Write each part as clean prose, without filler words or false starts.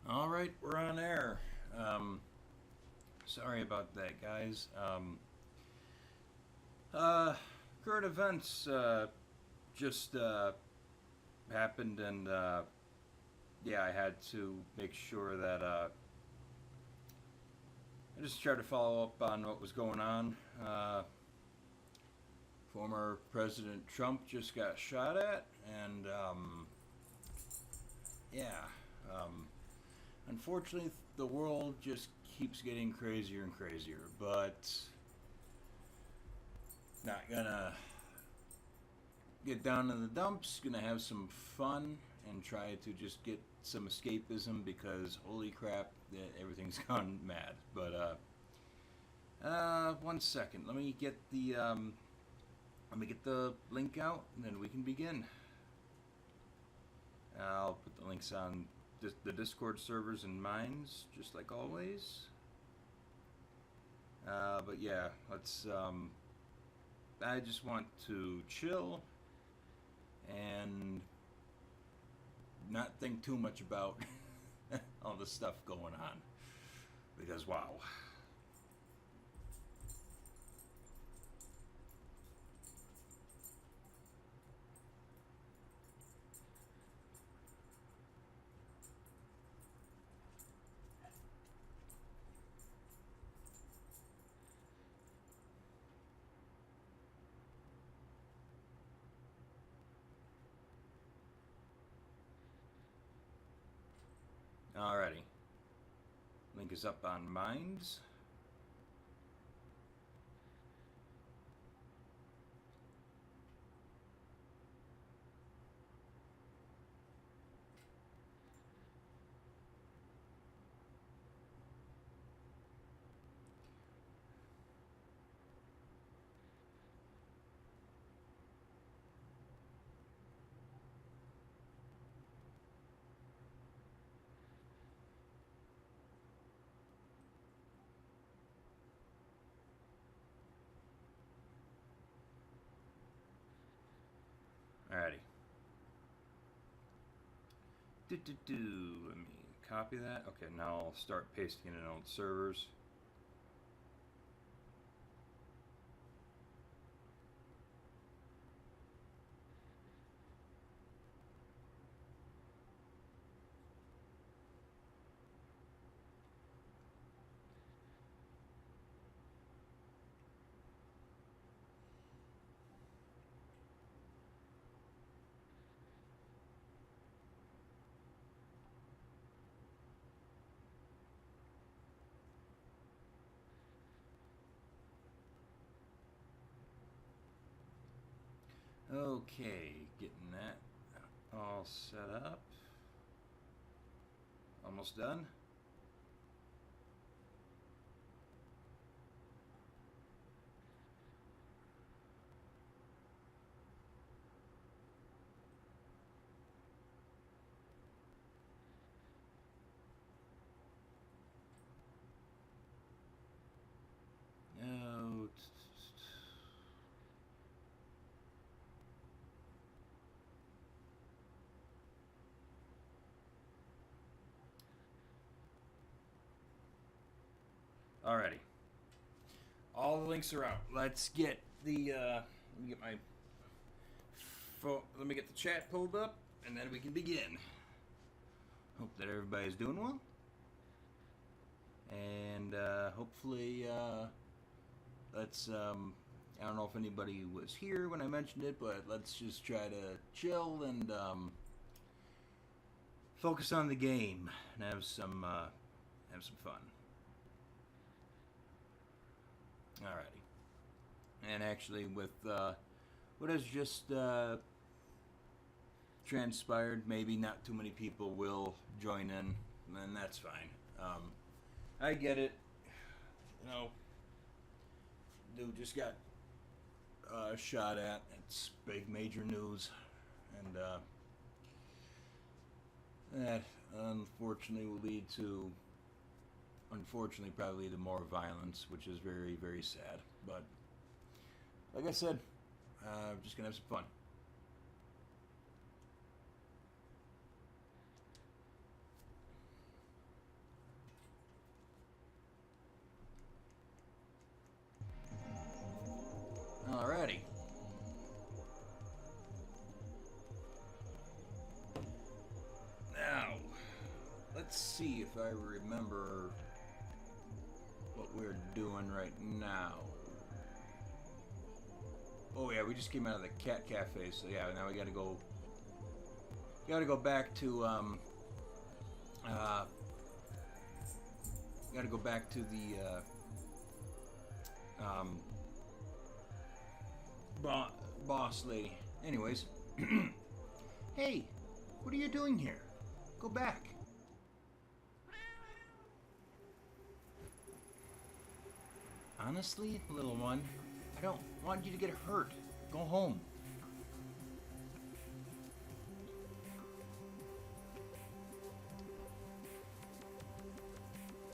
All right, we're on air. Sorry about that, guys. Uh, Current events just happened, and yeah, I had to make sure that I just tried to follow up on what was going on. Former President Trump just got shot at, and yeah, um, unfortunately, the world just keeps getting crazier and crazier, but not gonna get down in the dumps, gonna have some fun and try to just get some escapism because holy crap, everything's gone mad. But one second, let me get the link out and then we can begin. I'll put the links on the Discord servers and mines, just like always. But yeah, let's. I just want to chill and not think too much about all the stuff going on because wow. Alrighty, link is up on Minds. Alrighty. Let me copy that. Okay, now I'll start pasting it on servers. Okay, getting that all set up. Almost done. Oh, alrighty. All the links are out. Let's get the let me get the chat pulled up, and then we can begin. Hope that everybody's doing well, and hopefully, let's. I don't know if anybody was here when I mentioned it, but let's just try to chill and focus on the game and have some fun. Alrighty. And actually, with what has just transpired, maybe not too many people will join in, and that's fine. I get it. You know, dude just got shot at. It's big, major news, and that unfortunately will lead to, probably lead to more violence, which is very, very sad. But like I said, just gonna have some fun. let's see if I remember what we're doing right now. Oh yeah, we just came out of the cat cafe, so yeah, now we gotta go. Back to gotta go back to the boss lady. Anyways, hey, what are you doing here? Go back. Honestly, little one, I don't want you to get hurt. Go home.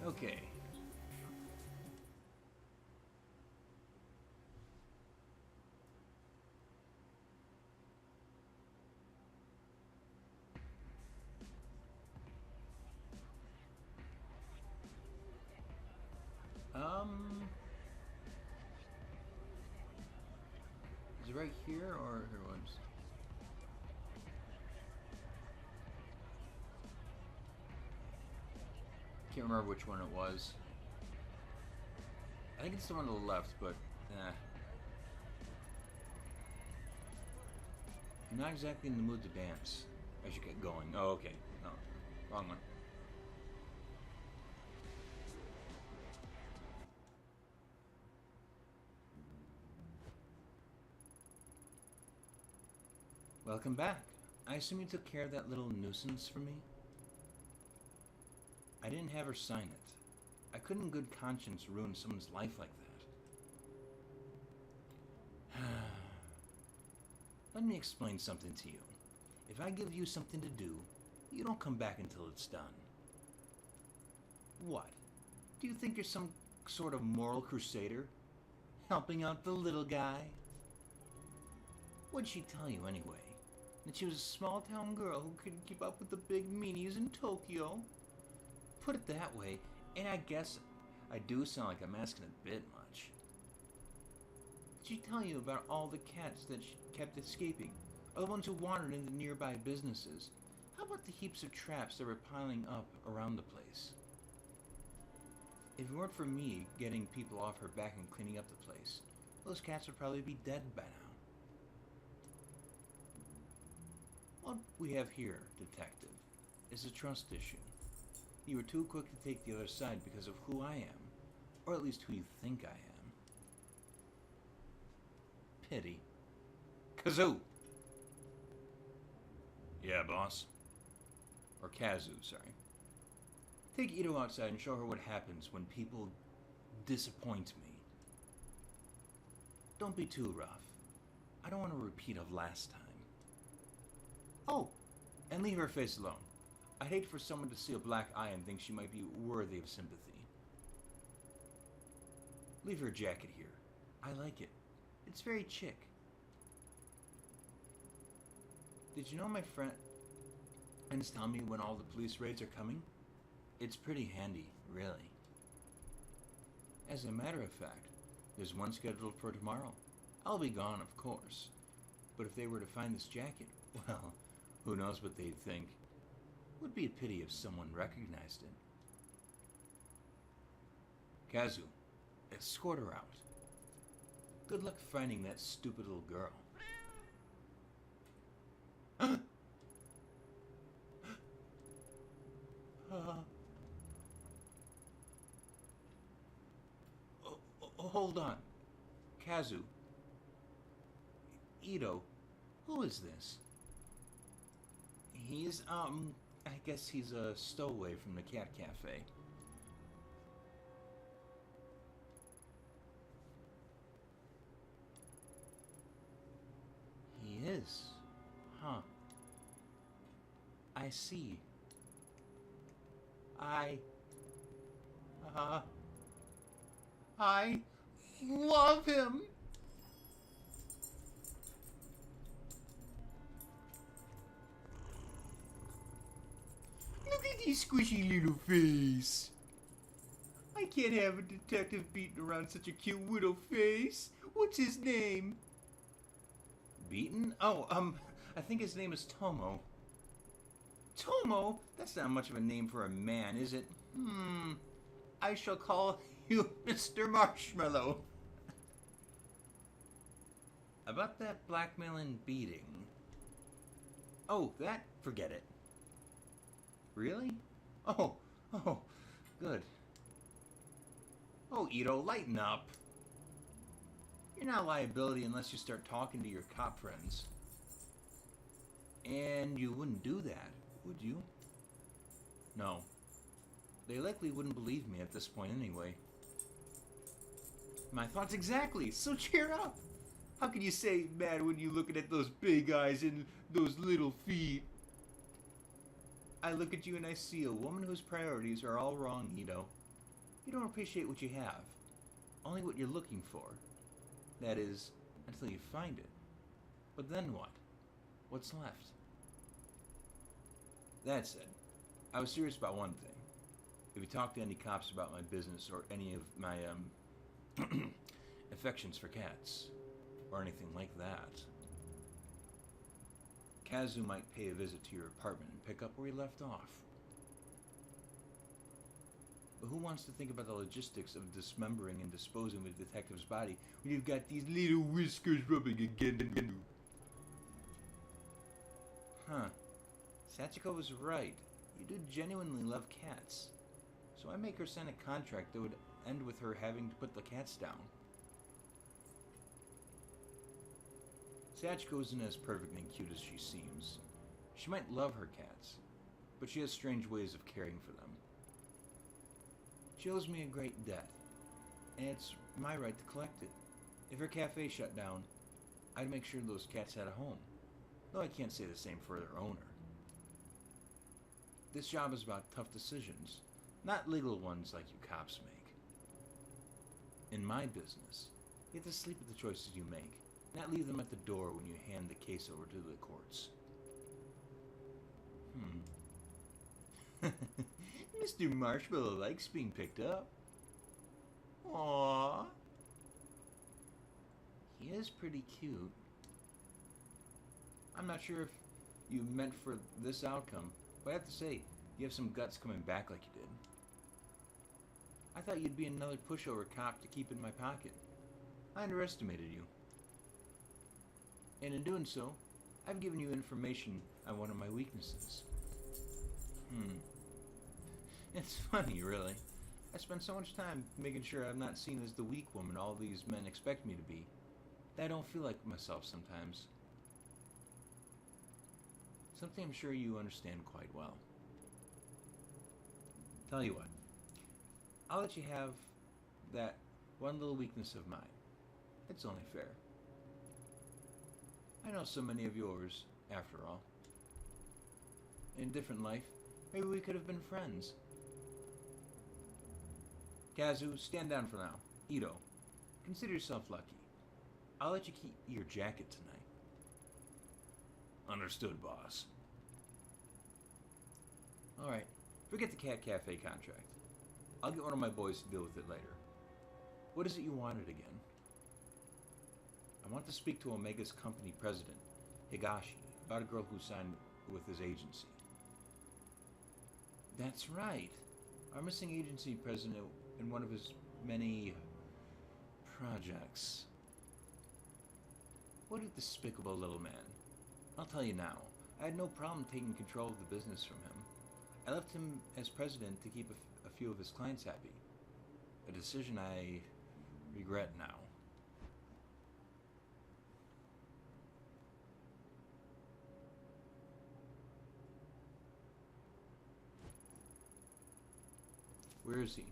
Okay. Is it right here or here was? Can't remember which one it was. I think it's the one to the left, but I'm not exactly in the mood to dance. I should get going. Oh, okay. No, wrong one. Welcome back. I assume you took care of that little nuisance for me? I didn't have her sign it. I couldn't in good conscience ruin someone's life like that. Let me explain something to you. If I give you something to do, you don't come back until it's done. What? Do you think you're some sort of moral crusader? Helping out the little guy? What'd she tell you anyway? That she was a small-town girl who couldn't keep up with the big meanies in Tokyo? Put it that way, and I guess I do sound like I'm asking a bit much. Did she tell you about all the cats that she kept escaping? Or the ones who wandered into nearby businesses? How about the heaps of traps that were piling up around the place? If it weren't for me getting people off her back and cleaning up the place, those cats would probably be dead by now. What we have here, detective, is a trust issue. You were too quick to take the other side because of who I am, or at least who you think I am. Pity. Kazoo! Yeah, boss. Or Kazoo, sorry. Take Ito outside and show her what happens when people disappoint me. Don't be too rough. I don't want a repeat of last time. Oh, and leave her face alone. I'd hate for someone to see a black eye and think she might be worthy of sympathy. Leave her jacket here. I like it. It's very chic. Did you know my friends tell me when all the police raids are coming? It's pretty handy, really. As a matter of fact, there's one scheduled for tomorrow. I'll be gone, of course. But if they were to find this jacket, well, who knows what they'd think. Would be a pity if someone recognized it. Kazu, escort her out. Good luck finding that stupid little girl. Hold on. Kazu. Ito. Who is this? He's, I guess he's a stowaway from the cat cafe. He is. Huh. I see. I love him. Look at his squishy little face. I can't have a detective beating around such a cute widow face. What's his name? Beaten? Oh, I think his name is Tomo. Tomo? That's not much of a name for a man, is it? I shall call you Mr. Marshmallow. About that blackmail and beating. Oh, that? Forget it. Really? Oh, good. Oh, Ito, lighten up. You're not a liability unless you start talking to your cop friends. And you wouldn't do that, would you? No. They likely wouldn't believe me at this point anyway. My thoughts exactly, so cheer up. How can you say mad when you're looking at those big eyes and those little feet? I look at you and I see a woman whose priorities are all wrong, Ito. You don't appreciate what you have, only what you're looking for. That is, until you find it. But then what? What's left? That said, I was serious about one thing. If you talk to any cops about my business or any of my, affections for cats, or anything like that, Kazu might pay a visit to your apartment and pick up where he left off. But who wants to think about the logistics of dismembering and disposing of a detective's body when you've got these little whiskers rubbing against you? Huh. Sachiko was right. You do genuinely love cats. So I make her sign a contract that would end with her having to put the cats down. Sachiko isn't as perfect and cute as she seems. She might love her cats, but she has strange ways of caring for them. She owes me a great debt, and it's my right to collect it. If her cafe shut down, I'd make sure those cats had a home, though I can't say the same for their owner. This job is about tough decisions, not legal ones like you cops make. In my business, you have to sleep with the choices you make, not leave them at the door when you hand the case over to the courts. Mr. Marshmallow likes being picked up. Aww. He is pretty cute. I'm not sure if you meant for this outcome, but I have to say, you have some guts coming back like you did. I thought you'd be another pushover cop to keep in my pocket. I underestimated you. And in doing so, I've given you information on one of my weaknesses. It's funny, really. I spend so much time making sure I'm not seen as the weak woman all these men expect me to be, that I don't feel like myself sometimes. Something I'm sure you understand quite well. Tell you what, I'll let you have that one little weakness of mine. It's only fair. I know so many of yours, after all. In a different life, maybe we could have been friends. Kazu, stand down for now. Ito, consider yourself lucky. I'll let you keep your jacket tonight. Understood, boss. Alright, forget the Cat Cafe contract. I'll get one of my boys to deal with it later. What is it you wanted again? I want to speak to Omega's company president, Higashi, about a girl who signed with his agency. That's right. Our missing agency president in one of his many projects. What a despicable little man. I'll tell you now, I had no problem taking control of the business from him. I left him as president to keep a few of his clients happy. A decision I regret now. Where is he?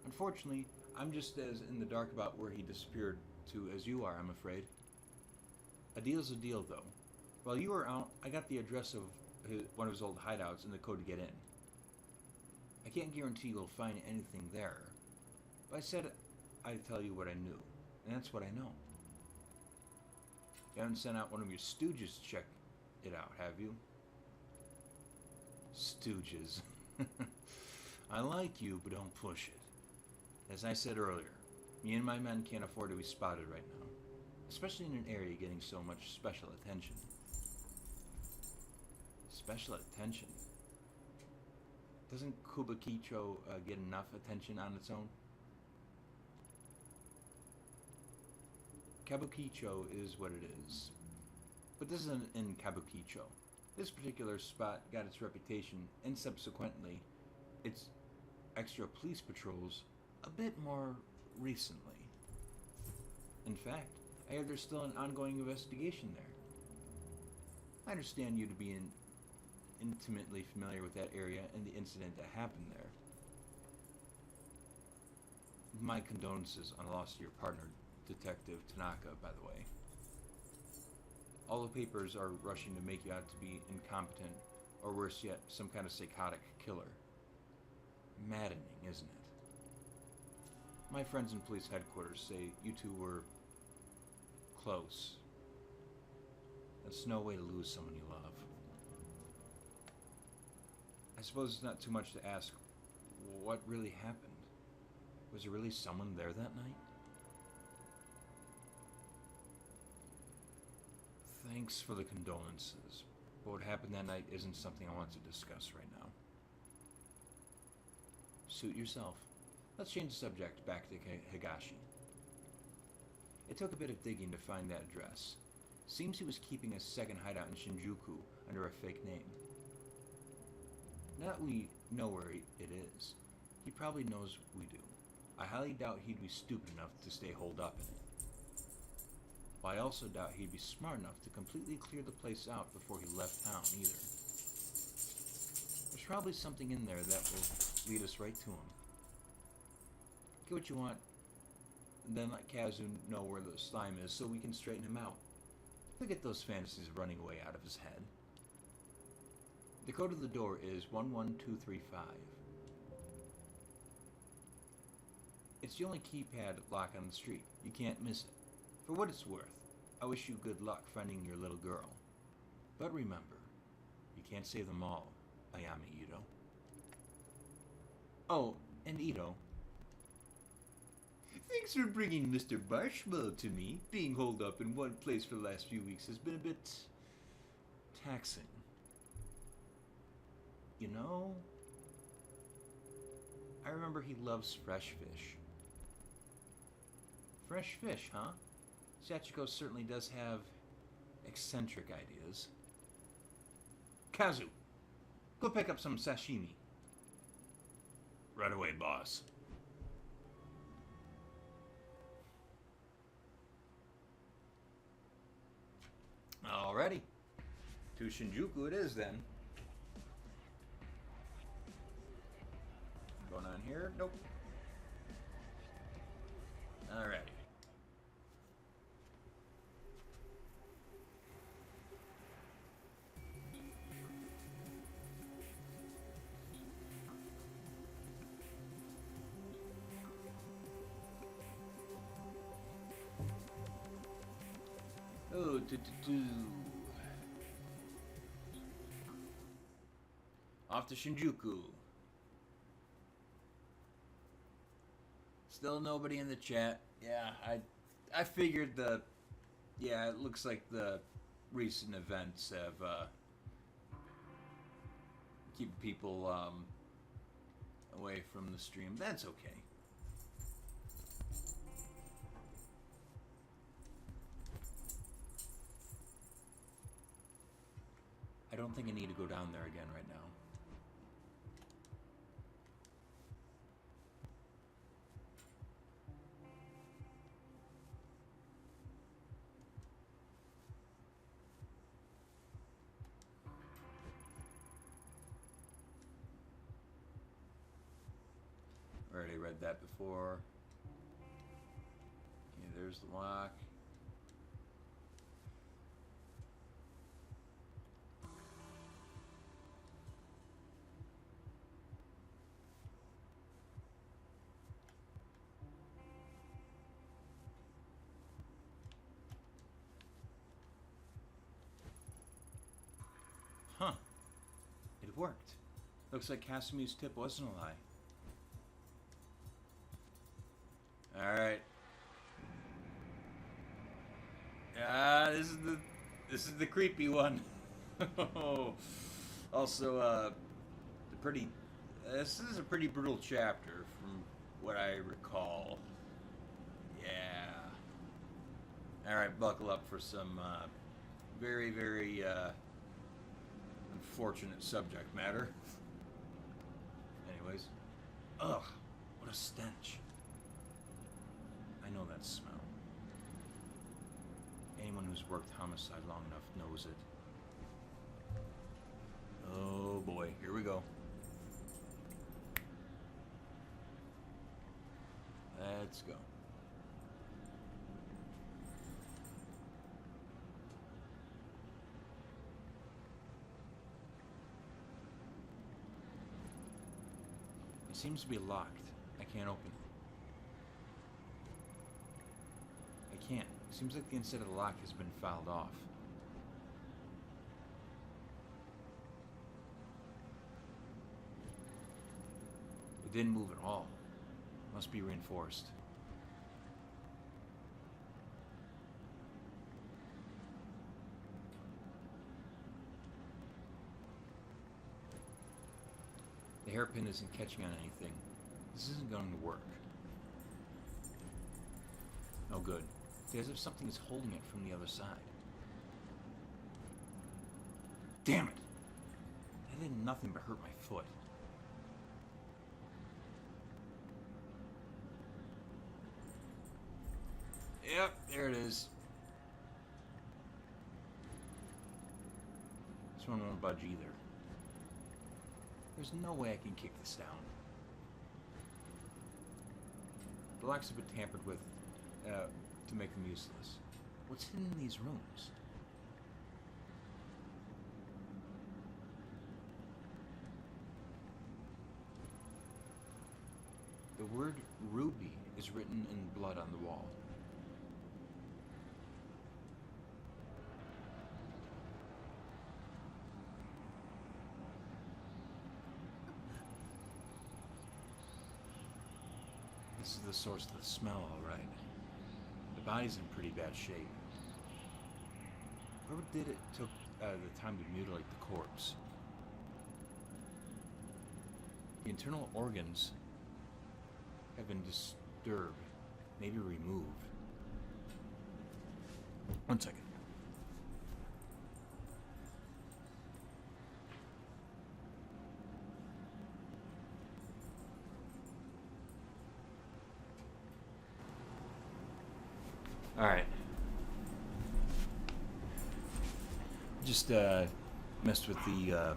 Unfortunately, I'm just as in the dark about where he disappeared to as you are, I'm afraid. A deal's a deal, though. While you were out, I got the address of one of his old hideouts and the code to get in. I can't guarantee you'll find anything there, but I said I'd tell you what I knew, and that's what I know. You haven't sent out one of your stooges to check it out, have you? Stooges. I like you, but don't push it. As I said earlier, me and my men can't afford to be spotted right now, especially in an area getting so much special attention. special attention. Doesn't Kubakicho get enough attention on its own? Kabukicho is what it is. But this isn't in Kabukicho. This particular spot got its reputation, and subsequently, its extra police patrols a bit more recently. In fact, I hear there's still an ongoing investigation there. I understand you to be intimately familiar with that area and the incident that happened there. My condolences on the loss of your partner, Detective Tanaka, by the way. All the papers are rushing to make you out to be incompetent, or worse yet, some kind of psychotic killer. Maddening, isn't it? My friends in police headquarters say you two were close. That's no way to lose someone you love. I suppose it's not too much to ask what really happened. Was there really someone there that night? Thanks for the condolences, but what happened that night isn't something I want to discuss right now. Suit yourself. Let's change the subject back to Higashi. It took a bit of digging to find that address. Seems he was keeping a second hideout in Shinjuku under a fake name. Now that we know where it is, he probably knows we do. I highly doubt he'd be stupid enough to stay holed up in it. But I also doubt he'd be smart enough to completely clear the place out before he left town either. There's probably something in there that will lead us right to him. Get what you want, and then let Kazu know where the slime is so we can straighten him out. Look at those fantasies running away out of his head. The code of the door is 11235. It's the only keypad lock on the street. You can't miss it. For what it's worth, I wish you good luck finding your little girl. But remember, you can't save them all, Ayami Ito. Oh, and Ito. Thanks for bringing Mr. Marshmallow to me. Being holed up in one place for the last few weeks has been a bit taxing. You know, I remember he loves fresh fish. Fresh fish, huh? Sachiko certainly does have eccentric ideas. Kazu, go pick up some sashimi. Right away, boss. Alrighty. To Shinjuku it is then. Going on here? Nope. Alrighty. Oh, Off to Shinjuku. Still nobody in the chat. Yeah, I figured yeah, it looks like the recent events have keep people away from the stream. That's okay. I don't think I need to go down there again right now. Already read that before. Okay, there's the lock. Huh. It worked. Looks like Kasumi's tip wasn't a lie. Alright. Ah, this is the creepy one. Also, the pretty. This is a pretty brutal chapter from what I recall. Yeah. All right, buckle up for some very, very unfortunate subject matter. Anyways, ugh, what a stench. I know that smell. Anyone who's worked homicide long enough knows it. Oh boy, here we go. Let's go. It seems to be locked. I can't open it. I can't. It seems like the inside of the lock has been filed off. It didn't move at all. Must be reinforced. The hairpin isn't catching on anything. This isn't going to work. No good. It's as if something is holding it from the other side. Damn it! That did nothing but hurt my foot. Yep, there it is. This one won't budge either. There's no way I can kick this down. The locks have been tampered with to make them useless. What's hidden in these rooms? The word ruby is written in blood on the wall. This is the source of the smell, all right. The body's in pretty bad shape. Whoever did it took the time to mutilate the corpse. The internal organs have been disturbed, maybe removed. One second. All right. Just messed with the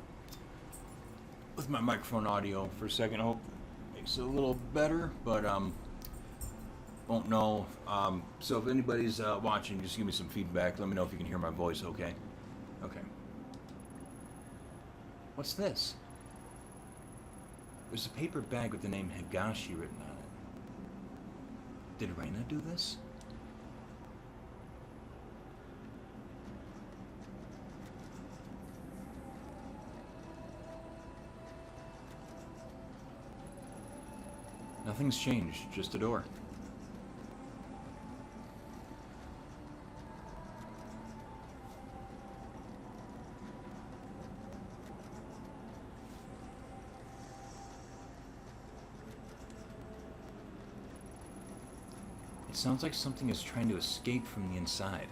with my microphone audio for a second. I hope it makes it a little better, but won't know. So if anybody's watching, just give me some feedback. Let me know if you can hear my voice. Okay. Okay. What's this? There's a paper bag with the name Higashi written on it. Did Reina do this? Nothing's changed, just a door. It sounds like something is trying to escape from the inside.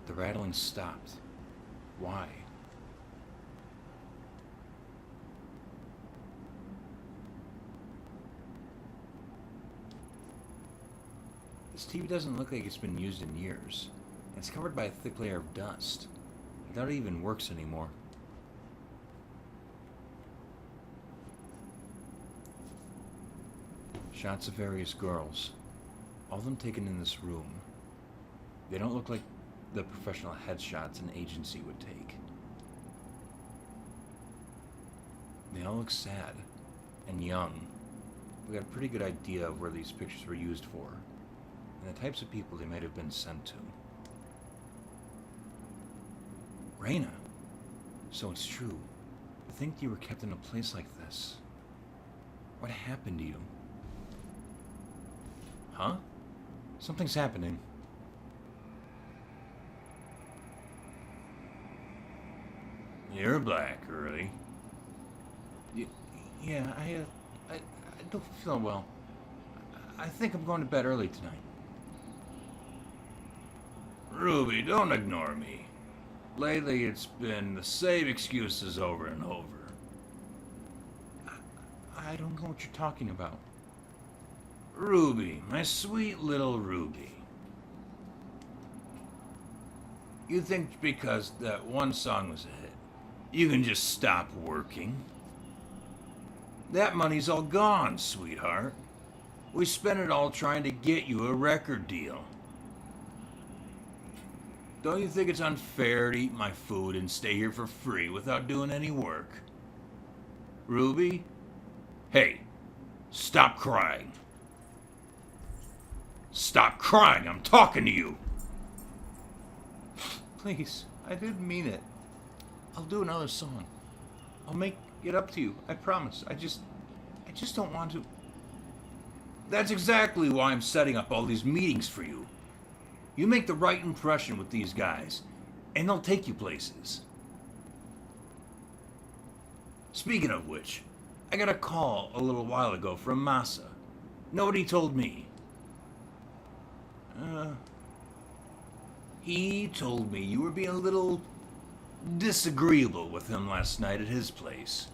The rattling stopped. Why? This TV doesn't look like it's been used in years. It's covered by a thick layer of dust. I doubt it even works anymore. Shots of various girls. All of them taken in this room. They don't look like the professional headshots an agency would take. They all look sad and young. We got a pretty good idea of where these pictures were used for, and the types of people they might have been sent to. Reina! So it's true. To think you were kept in a place like this. What happened to you? Huh? Something's happening. You're black, Curly. Yeah, I don't feel well. I think I'm going to bed early tonight. Ruby, don't ignore me. Lately, it's been the same excuses over and over. I don't know what you're talking about. Ruby, my sweet little Ruby. You think because that one song was a hit, you can just stop working? That money's all gone, sweetheart. We spent it all trying to get you a record deal. Don't you think it's unfair to eat my food and stay here for free without doing any work? Ruby? Hey, stop crying. Stop crying, I'm talking to you. Please, I didn't mean it. I'll do another song. I'll make it up to you, I promise. I just don't want to. That's exactly why I'm setting up all these meetings for you. You make the right impression with these guys, and they'll take you places. Speaking of which, I got a call a little while ago from Masa. Nobody told me. He told me you were being a little disagreeable with him last night at his place.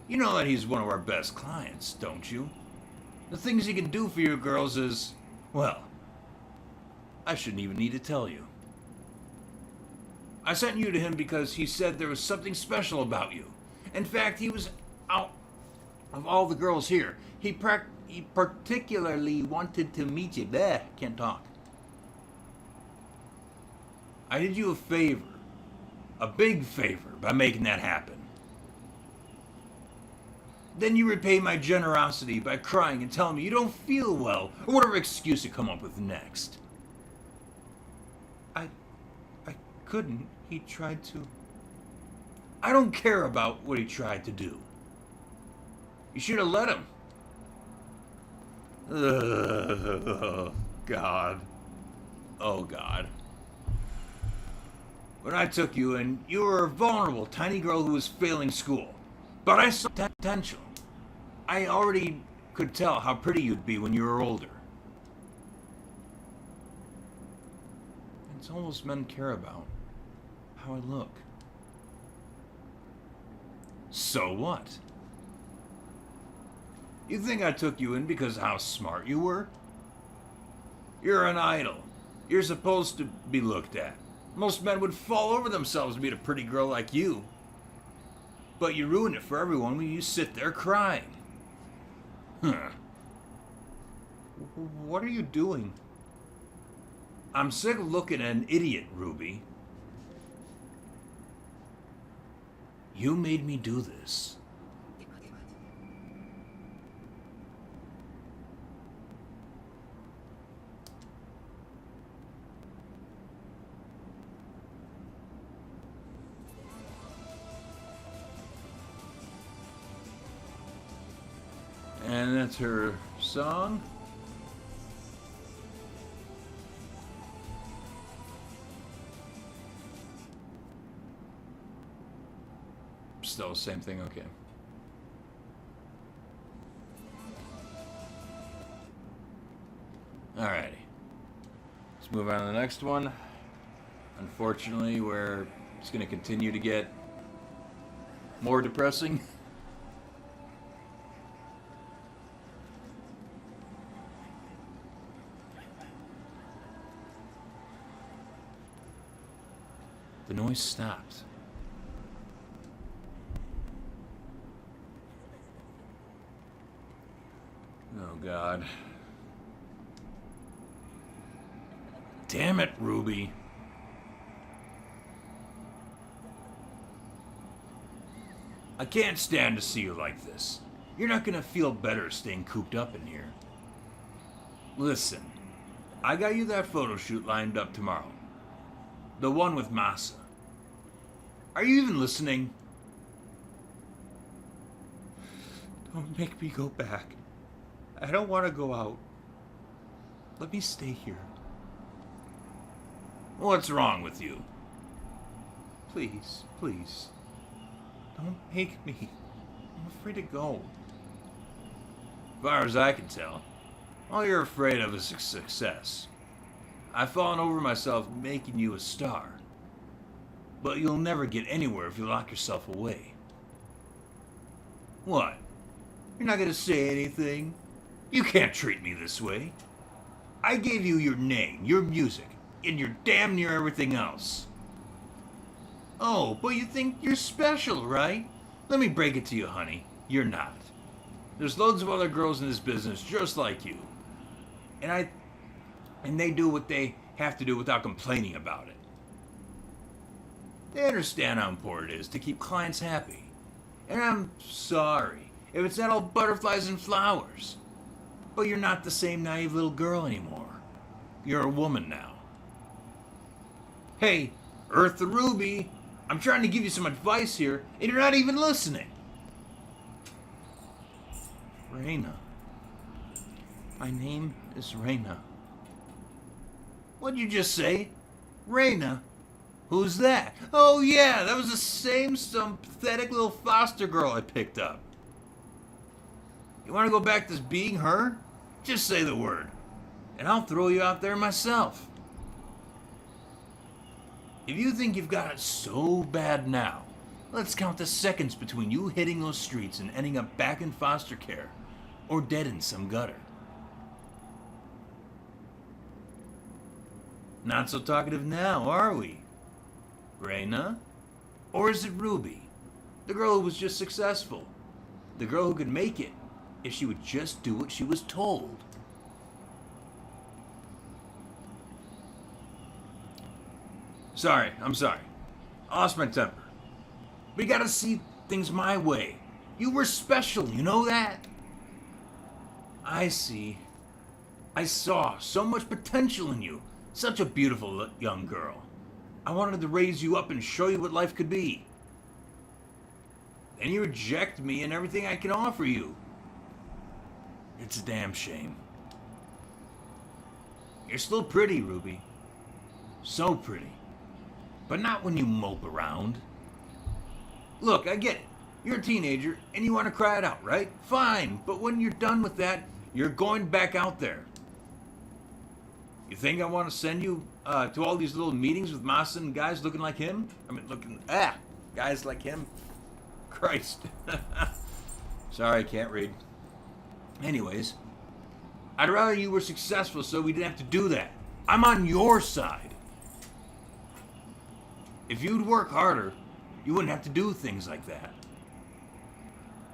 You know that he's one of our best clients, don't you? The things he can do for you girls is, well, I shouldn't even need to tell you. I sent you to him because he said there was something special about you. In fact, he was out of all the girls here. He particularly wanted to meet you. Bleh, can't talk. I did you a favor. A big favor by making that happen. Then you repay my generosity by crying and telling me you don't feel well, or whatever excuse you come up with next. I couldn't. He tried to. I don't care about what he tried to do. You should have let him. Oh, God. Oh, God. When I took you in, you were a vulnerable, tiny girl who was failing school. But I saw potential. I already could tell how pretty you'd be when you were older. It's almost men care about how I look. So what? You think I took you in because of how smart you were? You're an idol. You're supposed to be looked at. Most men would fall over themselves to meet a pretty girl like you. But you ruin it for everyone when you sit there crying. Huh. What are you doing? I'm sick of looking at an idiot, Ruby. You made me do this. And that's her song. Still the same thing, okay. Alrighty. Let's move on to the next one. Unfortunately, we're just going to continue to get more depressing. The noise stopped. Oh, God. Damn it, Ruby. I can't stand to see you like this. You're not gonna feel better staying cooped up in here. Listen, I got you that photo shoot lined up tomorrow. The one with Masa. Are you even listening? Don't make me go back. I don't want to go out. Let me stay here. What's wrong with you? Please, please. Don't make me. I'm afraid to go. As far as I can tell, all you're afraid of is success. I've fallen over myself making you a star. But you'll never get anywhere if you lock yourself away. What? You're not gonna say anything? You can't treat me this way. I gave you your name, your music, and you're damn near everything else. Oh, but you think you're special, right? Let me break it to you, honey. You're not. There's loads of other girls in this business just like you. And they do what they have to do without complaining about it. They understand how important it is to keep clients happy. And I'm sorry if it's not all butterflies and flowers. But you're not the same naive little girl anymore. You're a woman now. Hey, Earth the Ruby, I'm trying to give you some advice here, and you're not even listening. Raina. My name is Raina. What'd you just say? Raina? Who's that? Oh yeah, that was the same some pathetic little foster girl I picked up. You want to go back to being her? Just say the word, and I'll throw you out there myself. If you think you've got it so bad now, let's count the seconds between you hitting those streets and ending up back in foster care, or dead in some gutter. Not so talkative now, are we? Raina? Or is it Ruby? The girl who was just successful. The girl who could make it if she would just do what she was told. I'm sorry. I lost my temper. We gotta see things my way. You were special, you know that? I see. I saw so much potential in you. Such a beautiful young girl. I wanted to raise you up and show you what life could be. Then you reject me and everything I can offer you. It's a damn shame. You're still pretty, Ruby. So pretty. But not when you mope around. Look, I get it. You're a teenager and you want to cry it out, right? Fine, but when you're done with that, you're going back out there. You think I want to send you to all these little meetings with Masa and guys looking like him? Guys like him? Christ. Sorry, I can't read. Anyways, I'd rather you were successful so we didn't have to do that. I'm on your side. If you'd work harder, you wouldn't have to do things like that.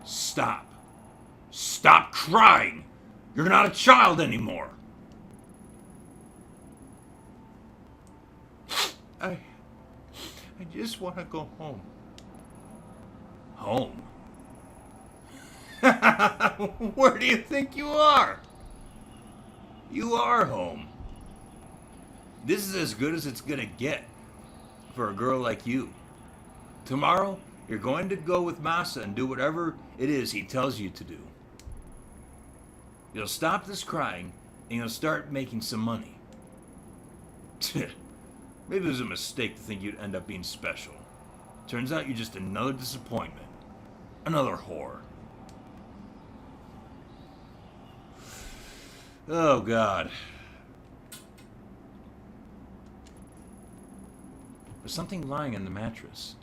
Stop. Stop crying. You're not a child anymore. I just want to go home. Home? Where do you think you are? You are home. This is as good as it's gonna get for a girl like you. Tomorrow, you're going to go with Masa and do whatever it is he tells you to do. You'll stop this crying and you'll start making some money. Maybe it was a mistake to think you'd end up being special. Turns out you're just another disappointment. Another whore. Oh, God. There's something lying in the mattress.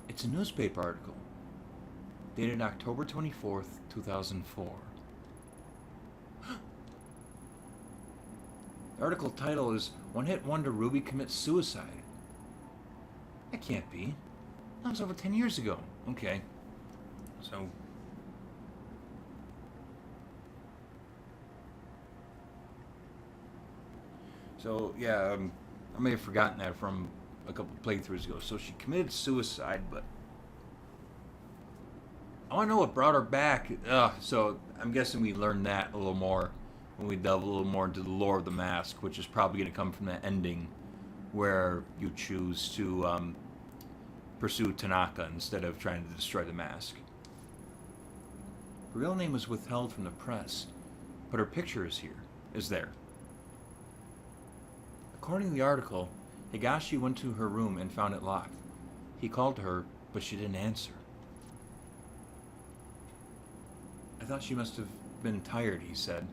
It's a newspaper article, dated October 24th, 2004. The article title is One Hit Wonder Ruby Commits Suicide. That can't be. That was over 10 years ago. Okay. So yeah, I may have forgotten that from a couple playthroughs ago. So she committed suicide, but I want to know what brought her back. So I'm guessing we learned that a little more when we delve a little more into the lore of the mask, which is probably going to come from the ending where you choose to pursue Tanaka instead of trying to destroy the mask. Her real name was withheld from the press, but her picture is there. According to the article, Higashi went to her room and found it locked. He called to her, but she didn't answer. I thought she must have been tired, he said.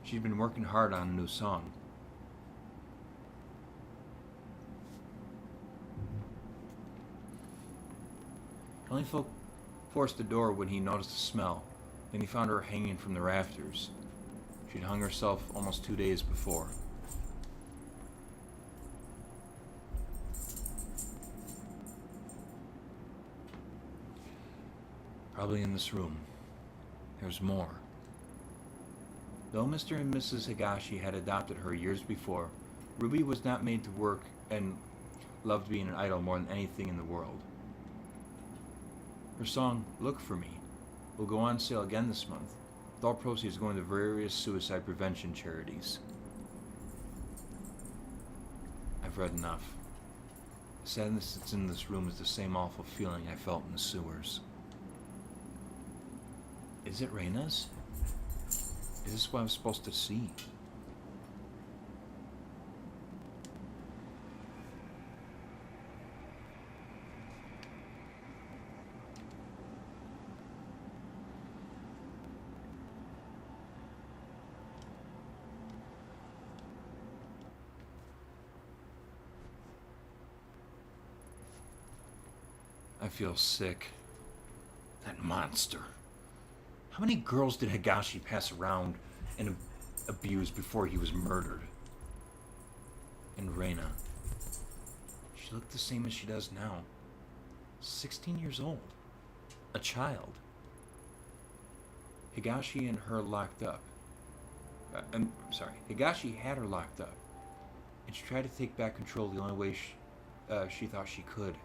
She'd been working hard on a new song. He only forced the door when he noticed the smell. Then he found her hanging from the rafters. She'd hung herself almost 2 days before. Probably in this room. There's more. Though Mr. and Mrs. Higashi had adopted her years before, Ruby was not made to work and loved being an idol more than anything in the world. Her song, Look For Me, will go on sale again this month, with all proceeds going to various suicide prevention charities. I've read enough. The sadness that's in this room is the same awful feeling I felt in the sewers. Is it Reina's? Is this what I'm supposed to see? I feel sick. That monster. How many girls did Higashi pass around and abuse before he was murdered? And Reina. She looked the same as she does now. 16 years old. A child. Higashi and her locked up. I'm sorry. Higashi had her locked up. And she tried to take back control the only way she thought she could.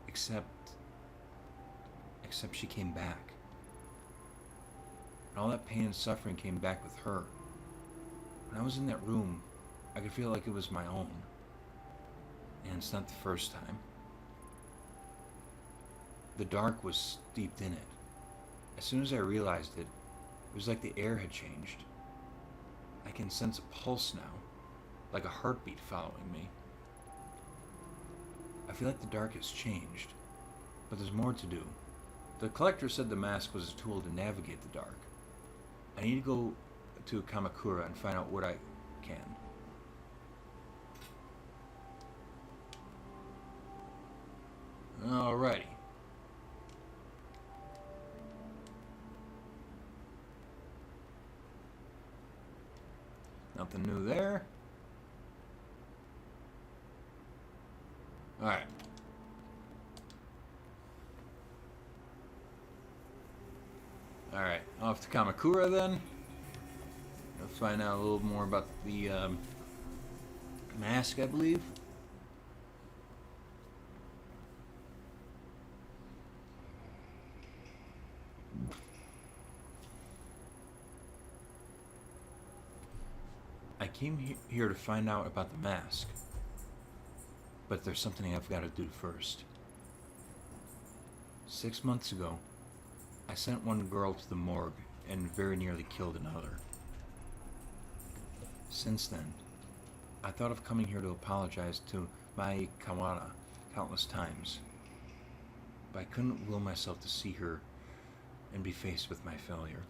Except she came back. And all that pain and suffering came back with her. When I was in that room, I could feel like it was my own. And it's not the first time. The dark was steeped in it. As soon as I realized it, it was like the air had changed. I can sense a pulse now, like a heartbeat following me. I feel like the dark has changed, but there's more to do. The collector said the mask was a tool to navigate the dark. I need to go to Kamakura and find out what I can. Alrighty. Nothing new there. Alright. Alright, off to Kamakura then. Let's find out a little more about the mask, I believe. I came here to find out about the mask. But there's something I've got to do first. 6 months ago, I sent one girl to the morgue and very nearly killed another. Since then, I thought of coming here to apologize to Mai Kawara countless times. But I couldn't will myself to see her and be faced with my failure.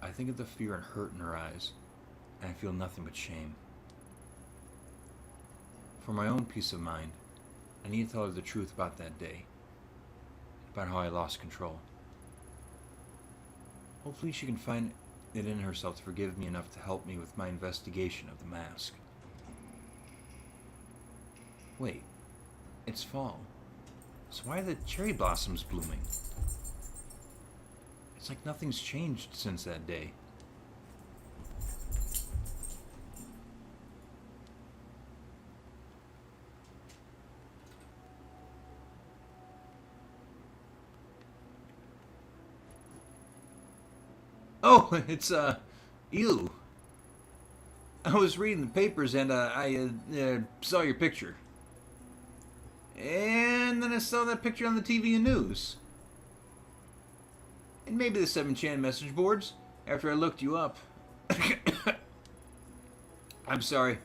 I think of the fear and hurt in her eyes, and I feel nothing but shame. For my own peace of mind, I need to tell her the truth about that day, about how I lost control. Hopefully she can find it in herself to forgive me enough to help me with my investigation of the mask. Wait, it's fall. So why are the cherry blossoms blooming? It's like nothing's changed since that day. Oh, it's, you. I was reading the papers and, I saw your picture. And then I saw that picture on the TV and news. And maybe the 7chan message boards, after I looked you up. I'm sorry.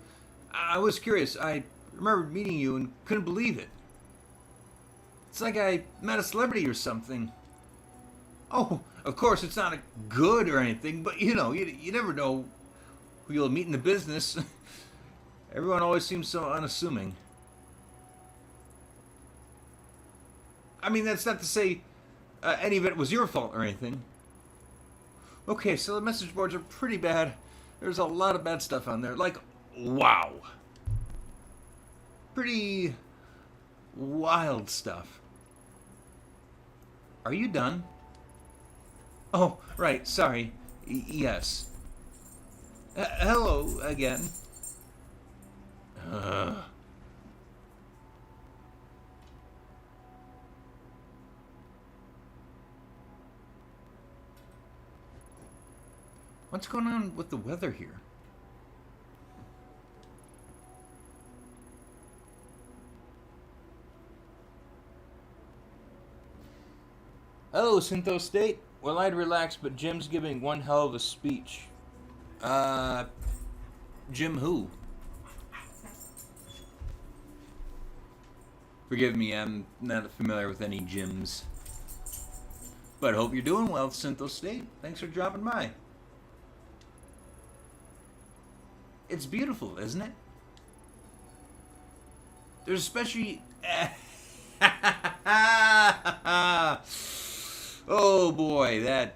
I was curious. I remembered meeting you and couldn't believe it. It's like I met a celebrity or something. Oh, of course, it's not a good or anything, but you never know who you'll meet in the business. Everyone always seems so unassuming. I mean, that's not to say any of it was your fault or anything. Okay, so the message boards are pretty bad. There's a lot of bad stuff on there. Like, wow. Pretty wild stuff. Are you done? Oh, right, sorry. Yes. Hello again. What's going on with the weather here? Hello, Syntho State. Well, I'd relax, but Jim's giving one hell of a speech. Jim who? Forgive me, I'm not familiar with any Jims. But hope you're doing well, Syntho State. Thanks for dropping by. It's beautiful, isn't it? There's especially... Oh boy, that...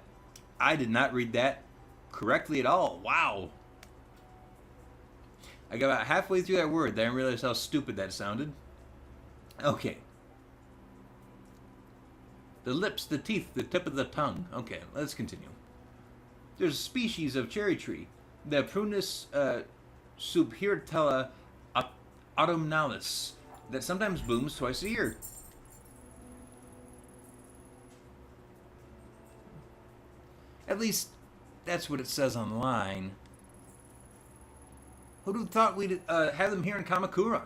I did not read that correctly at all. Wow. I got about halfway through that word, then I realized how stupid that sounded. Okay. The lips, the teeth, the tip of the tongue. Okay, let's continue. There's a species of cherry tree, the Prunus subhirtella autumnalis, that sometimes blooms twice a year. At least, that's what it says online. Who'd have thought we'd have them here in Kamakura?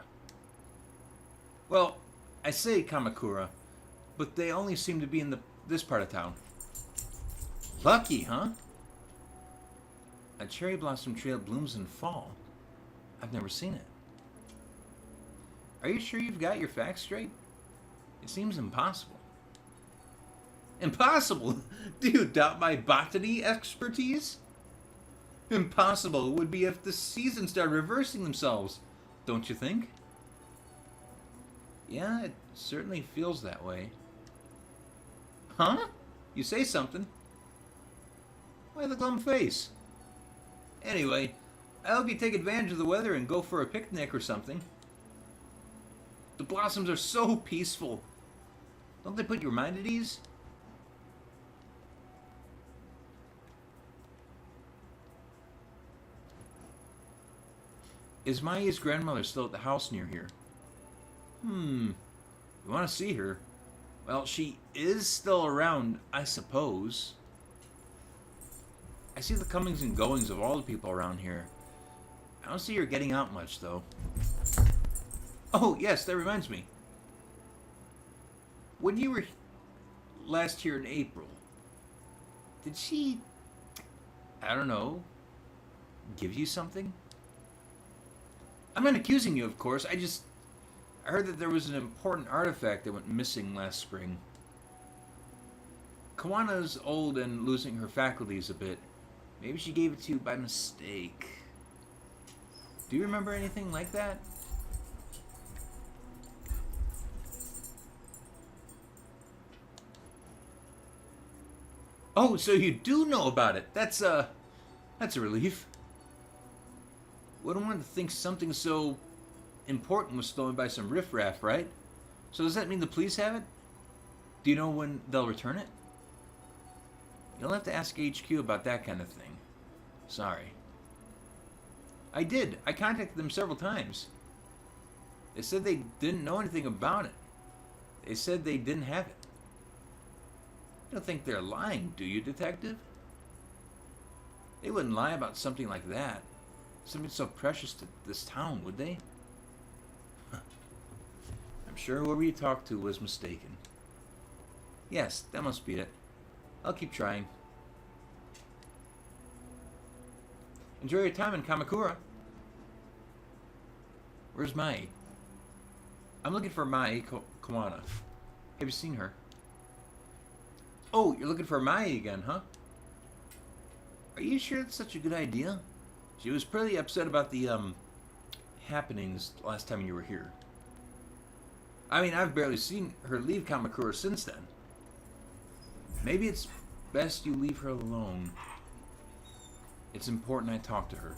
Well, I say Kamakura, but they only seem to be in this part of town. Lucky, huh? A cherry blossom tree that blooms in fall. I've never seen it. Are you sure you've got your facts straight? It seems impossible. Impossible? Do you doubt my botany expertise? Impossible would be if the seasons started reversing themselves, don't you think? Yeah, it certainly feels that way. Huh? You say something. Why the glum face? Anyway, I hope you take advantage of the weather and go for a picnic or something. The blossoms are so peaceful. Don't they put your mind at ease? Is Maya's grandmother still at the house near here? You want to see her? Well, she is still around, I suppose. I see the comings and goings of all the people around here. I don't see her getting out much, though. Oh, yes, that reminds me. When you were last here in April, did she, I don't know, give you something? I'm not accusing you, of course. I heard that there was an important artifact that went missing last spring. Kawana's old and losing her faculties a bit. Maybe she gave it to you by mistake. Do you remember anything like that? Oh, so you do know about it. That's a relief. Wouldn't want to think something so important was stolen by some riffraff, right? So does that mean the police have it? Do you know when they'll return it? You'll have to ask HQ about that kind of thing. Sorry. I did. I contacted them several times. They said they didn't know anything about it. They said they didn't have it. You don't think they're lying, do you, Detective? They wouldn't lie about something like that. Something so precious to this town, would they? I'm sure whoever you talked to was mistaken. Yes, that must be it. I'll keep trying. Enjoy your time in Kamakura. Where's Mai? I'm looking for Mai Kawana. Have you seen her? Oh, you're looking for Mai again, huh? Are you sure it's such a good idea? She was pretty upset about the, happenings last time you were here. I mean, I've barely seen her leave Kamakura since then. Maybe it's best you leave her alone. It's important I talk to her.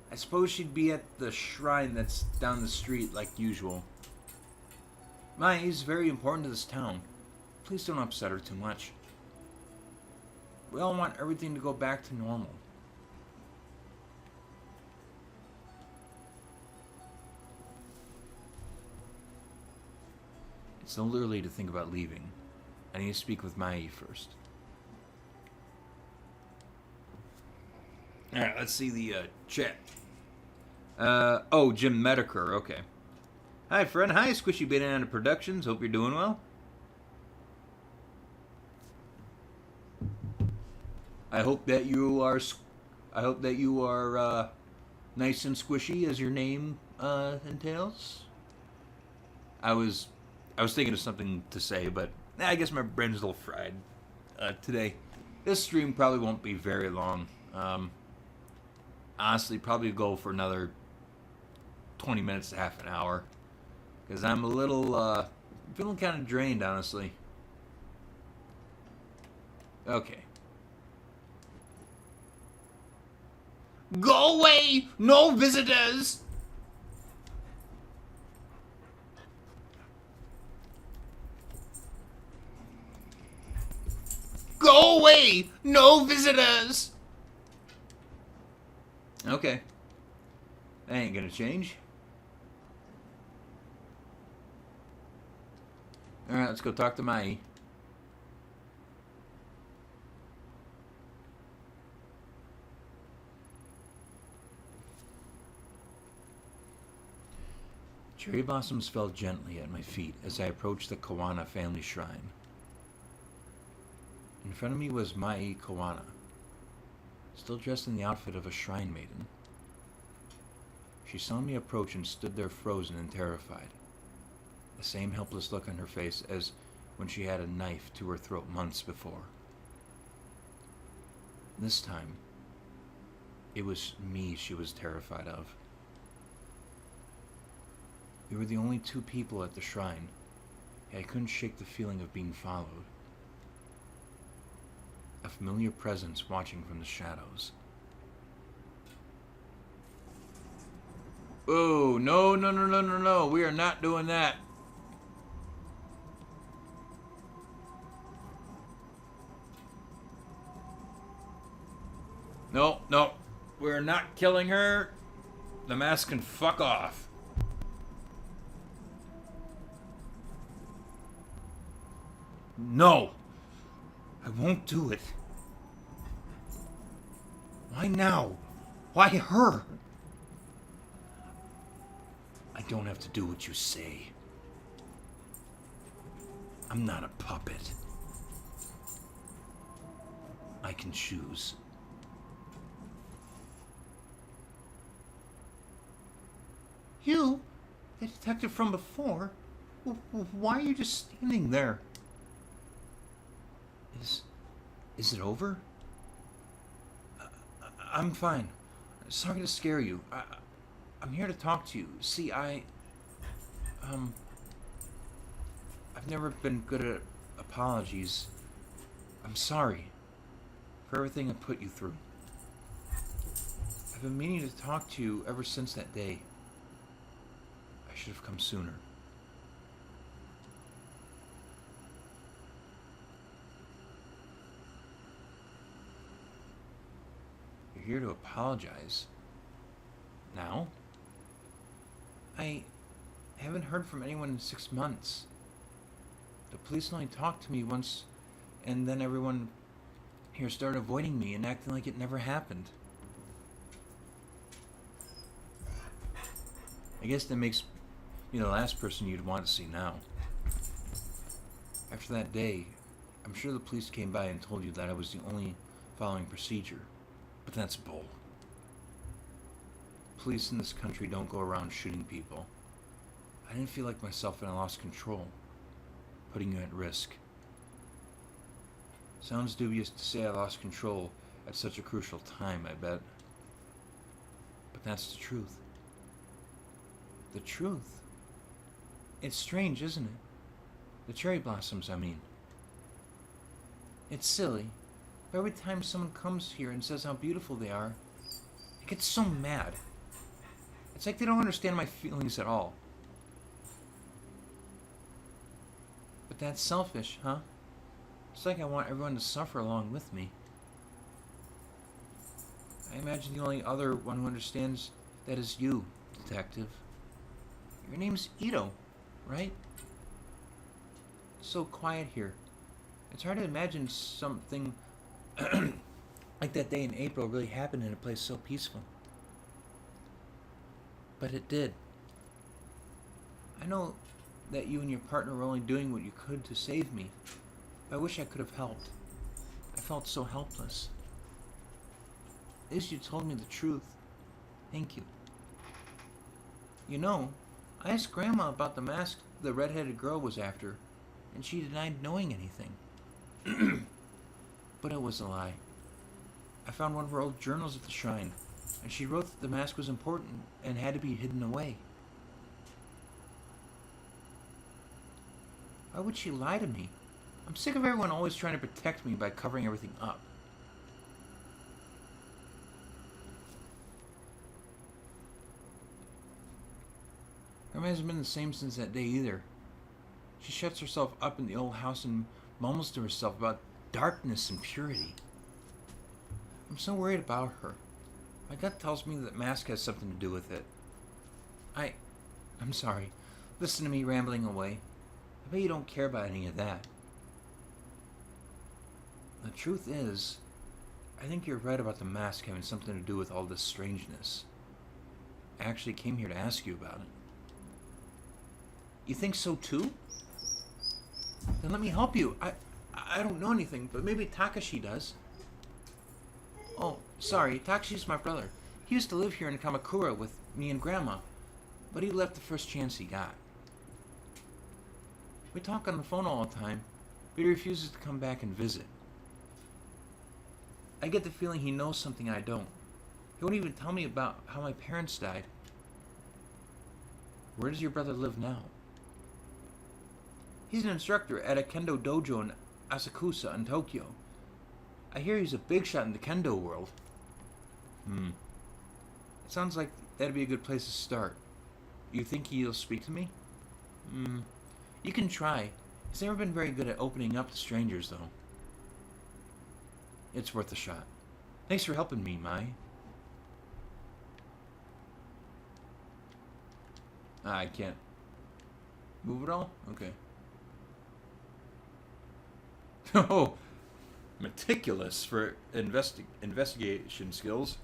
I suppose she'd be at the shrine that's down the street like usual. Mai is very important to this town. Please don't upset her too much. We all want everything to go back to normal. It's a little early to think about leaving. I need to speak with Mai first. Alright, let's see the chat. Oh, Jim Medicare, okay. Hi, friend. Hi, Squishy Banana Productions. Hope you're doing well. I hope that you are nice and squishy as your name entails. I was thinking of something to say, but I guess my brain's a little fried today. This stream probably won't be very long. Honestly, probably go for another 20 minutes to half an hour. Because I'm a little, feeling kind of drained, honestly. Okay. Go away! No visitors! Go away! No visitors! Okay. That ain't gonna change. Alright, let's go talk to Mai. Cherry blossoms fell gently at my feet as I approached the Kawana family shrine. In front of me was Mai Kawana, still dressed in the outfit of a shrine maiden. She saw me approach and stood there frozen and terrified, the same helpless look on her face as when she had a knife to her throat months before. This time, it was me she was terrified of. We were the only two people at the shrine, yet I couldn't shake the feeling of being followed. A familiar presence watching from the shadows. Oh, no, no, no, no, no, no. We are not doing that. No, no. We're not killing her. The mask can fuck off. No. I won't do it. Why now? Why her? I don't have to do what you say. I'm not a puppet. I can choose. You? The detective from before? Why are you just standing there? Is it over? I'm fine. Sorry to scare you. I'm here to talk to you. See, I've never been good at apologies. I'm sorry for everything I put you through. I've been meaning to talk to you ever since that day. I should have come sooner. You're here to apologize. Now? I haven't heard from anyone in 6 months. The police only talked to me once, and then everyone here started avoiding me and acting like it never happened. I guess that makes me the last person you'd want to see now. After that day, I'm sure the police came by and told you that I was the only following procedure, but that's bull. police in this country don't go around shooting people. I didn't feel like myself and I lost control, putting you at risk. Sounds dubious to say I lost control at such a crucial time, I bet. But that's the truth. The truth. It's strange, isn't it? The cherry blossoms, I mean. It's silly, but every time someone comes here and says how beautiful they are, I get so mad. It's like they don't understand my feelings at all. But that's selfish, huh? It's like I want everyone to suffer along with me. I imagine the only other one who understands that is you, detective. Your name's Ito, right? It's so quiet here. It's hard to imagine something like that day in April really happened in a place so peaceful. But it did. I know that you and your partner were only doing what you could to save me. I wish I could have helped. I felt so helpless. At least you told me the truth. Thank you. You know, I asked Grandma about the mask the red-headed girl was after, and she denied knowing anything. But it was a lie. I found one of her old journals at the shrine, and she wrote that the mask was important and had to be hidden away. Why would she lie to me? I'm sick of everyone always trying to protect me by covering everything up. Grandma hasn't been the same since that day either. She shuts herself up in the old house and mumbles to herself about darkness and purity. I'm so worried about her. My gut tells me that mask has something to do with it. I'm sorry. Listen to me rambling away. I bet you don't care about any of that. The truth is, I think you're right about the mask having something to do with all this strangeness. I actually came here to ask you about it. You think so too? Then let me help you. I don't know anything, but maybe Takashi does. Oh, sorry, Takashi's my brother. He used to live here in Kamakura with me and Grandma, but he left the first chance he got. We talk on the phone all the time, but he refuses to come back and visit. I get the feeling he knows something I don't. He won't even tell me about how my parents died. Where does your brother live now? He's an instructor at a kendo dojo in Asakusa in Tokyo. I hear he's a big shot in the kendo world. It sounds like that'd be a good place to start. You think he'll speak to me? You can try. He's never been very good at opening up to strangers, though. It's worth a shot. Thanks for helping me, Mai. I can't move at all? Okay. Oh, meticulous for investigation skills.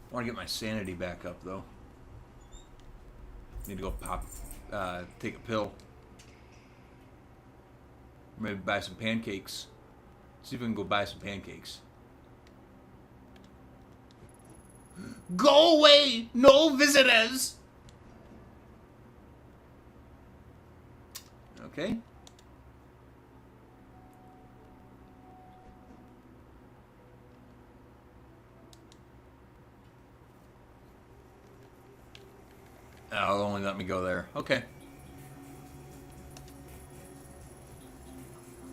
I want to get my sanity back up, though. Need to go take a pill. Maybe buy some pancakes. See if we can go buy some pancakes. Go away! No visitors! Okay. It'll only let me go there. Okay.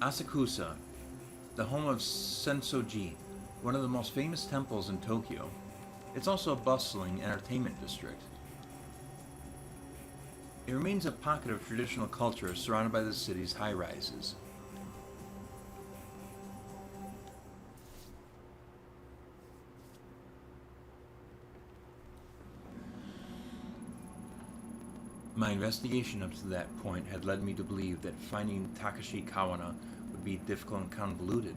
Asakusa, the home of Sensoji, one of the most famous temples in Tokyo. It's also a bustling entertainment district. It remains a pocket of traditional culture surrounded by the city's high-rises. My investigation up to that point had led me to believe that finding Takashi Kawana would be difficult and convoluted.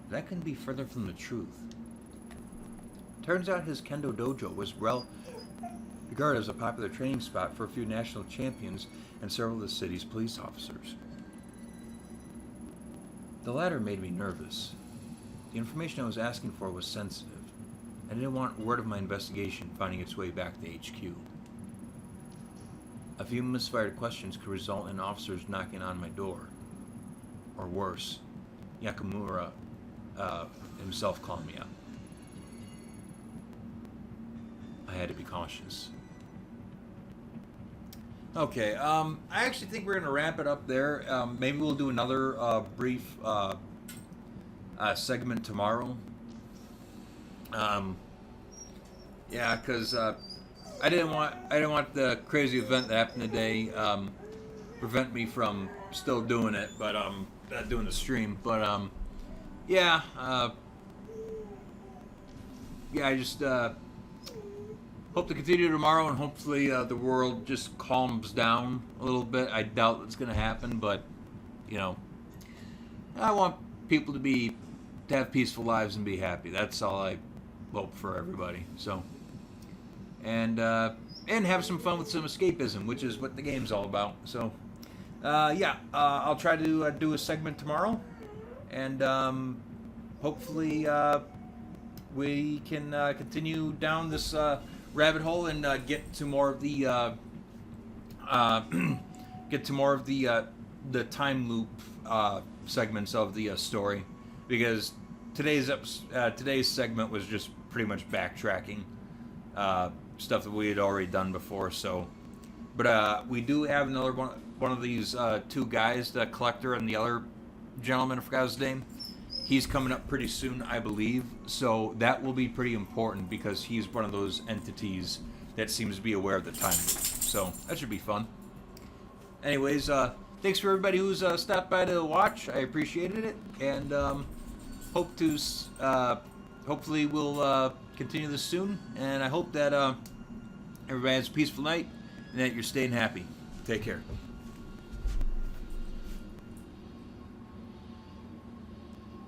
That couldn't be further from the truth. Turns out his kendo dojo was well regarded as a popular training spot for a few national champions and several of the city's police officers. The latter made me nervous. The information I was asking for was sensitive. I didn't want word of my investigation finding its way back to HQ. A few misfired questions could result in officers knocking on my door. Or worse, Yakamura himself calling me up. I had to be cautious. Okay, I actually think we're going to wrap it up there. Maybe we'll do another brief segment tomorrow. Yeah, because I didn't want the crazy event that happened today prevent me from still doing it, but doing the stream. But yeah, I just hope to continue tomorrow, and hopefully the world just calms down a little bit. I doubt it's going to happen, but you know, I want people to have peaceful lives and be happy. That's all I hope for everybody. So, and have some fun with some escapism, which is what the game's all about. So, yeah, I'll try to do a segment tomorrow, and hopefully we can continue down this rabbit hole and get to more of the the time loop segments of the story, because today's segment was just pretty much backtracking stuff that we had already done before. So, but we do have another one of these two guys, the collector and the other gentleman, I forgot his name. He's coming up pretty soon, I believe. So that will be pretty important, because he's one of those entities that seems to be aware of the time loop. So that should be fun. Anyways, thanks for everybody who's stopped by to watch. I appreciated it, and hopefully we'll continue this soon. And I hope that everybody has a peaceful night and that you're staying happy. Take care.